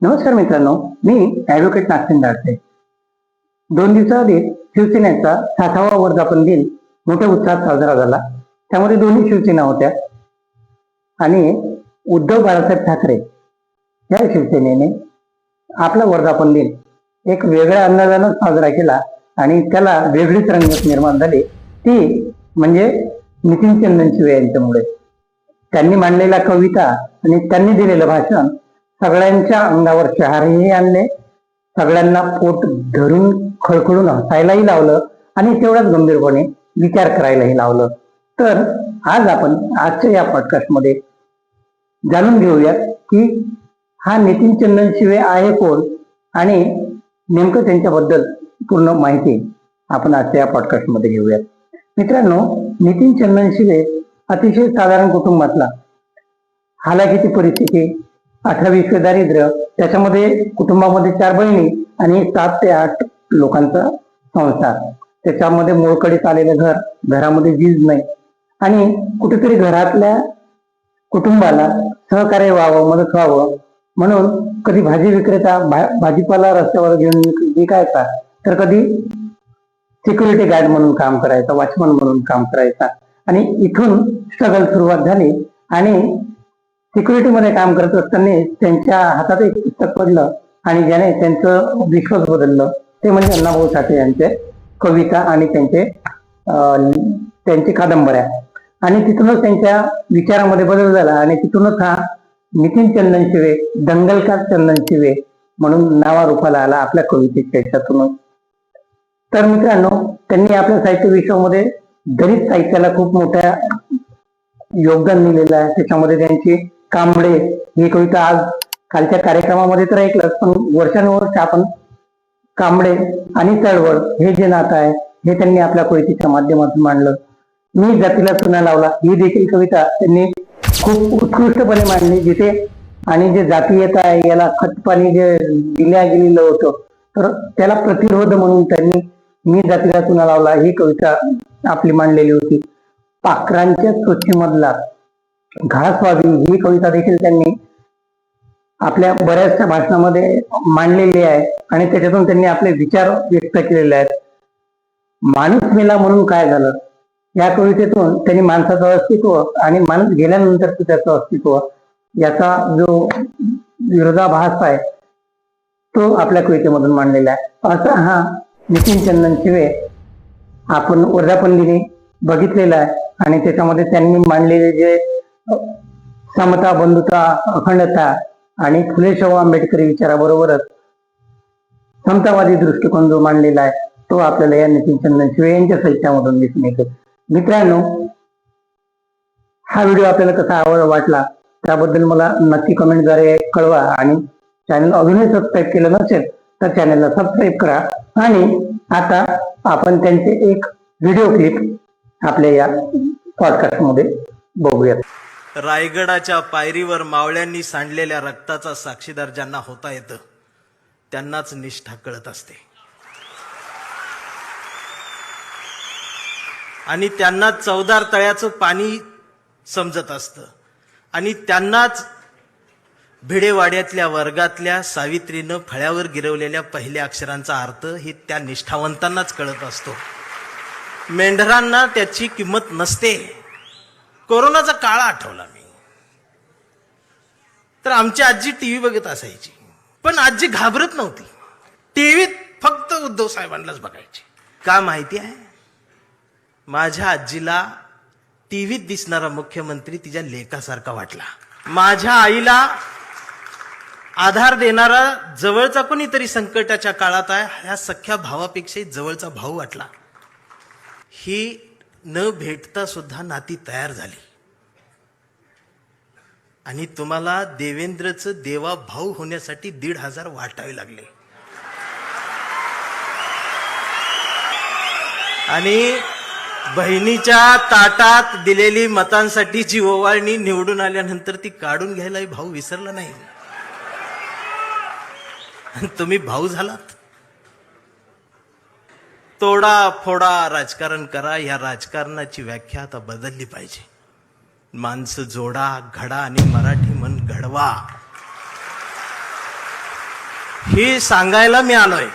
नमस्कार मित्रांनो, मी ॲडव्होकेट नागसेन दाडसे. 2 दिवसाआधी शिवसेनेचा 60वा वर्धापन दिन मोठ्या उत्साहात साजरा झाला. त्यामध्ये दोन्ही शिवसेना होत्या आणि उद्धव बाळासाहेब ठाकरे या शिवसेनेने आपला वर्धापन दिन एक वेगळ्या अंदाजानं साजरा केला आणि त्याला वेगळीच रंगत निर्माण झाली. ती म्हणजे नितीन चंदनशिवे यांच्यामुळे. त्यांनी मांडलेल्या कविता आणि त्यांनी दिलेलं भाषण सगळ्यांच्या अंगावर शहारेही आणले, सगळ्यांना पोट धरून खळखळून हसायलाही लावलं आणि तेवढ्याच गंभीरपणे विचार करायलाही लावलं. तर आज आपण आजच्या या पॉडकास्टमध्ये जाणून घेऊया की हा नितीन चंदनशिवे आहे कोण आणि नेमकं त्यांच्याबद्दल पूर्ण माहिती आपण आजच्या या पॉडकास्टमध्ये घेऊयात. मित्रांनो, नितीन चंदनशिवे अतिशय साधारण कुटुंबातला, हालाकीची परिस्थिती, 18-20 दारिद्र्य, त्याच्यामध्ये कुटुंबामध्ये 4 बहिणी आणि 7 ते 8 लोकांचा संसार, त्याच्यामध्ये मोळकळीत आलेलं घर, घरामध्ये वीज नाही आणि कुठेतरी घरातल्या कुटुंबाला सहकार्य व्हावं, मदत व्हावं म्हणून कधी भाजी विक्रेता भाजीपाला रस्त्यावर घेऊन विकायचा, तर कधी सिक्युरिटी गार्ड म्हणून काम करायचा, वॉचमन म्हणून काम करायचा. आणि इथून स्ट्रगल सुरुवात झाली आणि सिक्युरिटीमध्ये काम करत असताना त्यांच्या हातात एक पुस्तक पडलं आणि ज्याने त्यांचं विश्वास बदललं, ते म्हणजे अण्णाभाऊ साठे यांचे कविता आणि त्यांची कादंबऱ्या. आणि तिथूनच त्यांच्या विचारामध्ये बदल झाला आणि तिथूनच हा नितीन चंदनशिवे, दंगलकार चंदनशिवे म्हणून नावारूपाला आला आपल्या कवितेच्या याच्यातूनच. तर मित्रांनो, त्यांनी आपल्या साहित्य विश्वामध्ये दलित साहित्याला खूप मोठ्या योगदान दिलेलं आहे. त्याच्यामध्ये त्यांची कांबळे ही कविता आज कालच्या कार्यक्रमामध्ये तर ऐकलं, पण वर्षानुवर्ष आपण कांबळे आणि चळवळ हे जे नातं आहे हे त्यांनी आपल्या कवितेच्या माध्यमातून मांडलं. मी जातीला चुना लावला ही देखील कविता त्यांनी खूप उत्कृष्टपणे मांडली, जिथे आणि जे जातीयता आहे याला खतपाणी जे दिल्या गेलेलं होतं, तर त्याला प्रतिरोध म्हणून त्यांनी मी जातीला चुना लावला ही कविता आपली मांडलेली होती. पाखरांच्या चोचीमधला घास व्हावी ही कविता देखील त्यांनी आपल्या बऱ्याचशा भाषणामध्ये मांडलेली आहे आणि त्याच्यातून त्यांनी आपले विचार व्यक्त केलेले आहेत. माणूस मेला म्हणून काय झालं या कवितेतून त्यांनी माणसाचं अस्तित्व आणि माणूस गेल्यानंतर त्याचं अस्तित्व याचा जो विरोधाभास आहे तो आपल्या कवितेमधून मांडलेला आहे. असा हा नितीन चंदनशिवे आपण वर्धापन दिनी बघितलेला आहे आणि त्याच्यामध्ये त्यांनी मांडलेले जे समता, बंधुता, अखंडता आणि फुले शाहू आंबेडकरी विचाराबरोबरच समतावादी दृष्टिकोन जो मांडलेला आहे तो आपल्याला या नितीन चंदनशिवे यांच्या साहित्यामधून दिसून येतो. मित्रांनो, हा व्हिडिओ आपल्याला कसा वाटला त्याबद्दल मला नक्की कमेंटद्वारे कळवा आणि चॅनल अजूनही सबस्क्राईब केलं नसेल तर चॅनलला सबस्क्राईब करा. आणि आता आपण त्यांचे एक व्हिडिओ क्लिप आपल्या या पॉडकास्टमध्ये बघूयात. रायगडाच्या पायरीवर मावळ्यांनी सांडलेल्या रक्ताचा साक्षीदार ज्यांना होता येतं त्यांनाच निष्ठा कळत असते आणि त्यांना चवदार तळ्याचं पाणी समजत असतं आणि त्यांनाच भिडेवाड्यातल्या वर्गातल्या सावित्रीनं फळ्यावर गिरवलेल्या पहिल्या अक्षरांचा अर्थ हे त्या निष्ठावंतांनाच कळत असतो. मेंढरांना त्याची किंमत नसते. कोरोनाचा काळ आठवला मी तर आमची आजी टीव्ही बघत असायची, पण आजी घाबरत नव्हती. टीव्हीत फक्त उद्धव साहेबांनाच बघायची. का माहिती आहे? माझ्या आजीला टीव्हीत दिसणारा मुख्यमंत्री तिच्या लेकासारखा वाटला. माझ्या आईला आधार देणारा जवळचा कोणीतरी संकटाच्या काळात आहे ह्या सख्या भावापेक्षाही जवळचा भाऊ वाटला. ही न भेटता सुद्धा नाती तयार झाली आणि तुम्हाला देवेंद्रचं देवा भाऊ होण्यासाठी 1,500 वाटावे लागले. आणि बहिणीच्या ताटात दिलेली मतांसाठीची ओवाळणी निवडून आल्यानंतर ती काढून घ्यायलाही भाऊ विसरला नाही. तुम्ही भाऊ झालात. तोडा फोडा राजकारण करा, या राजकारणाची व्याख्या आता बदलली पाहिजे. माणसं जोडा, घडा आणि मराठी मन घडवा. हे सांगायला मी आलोय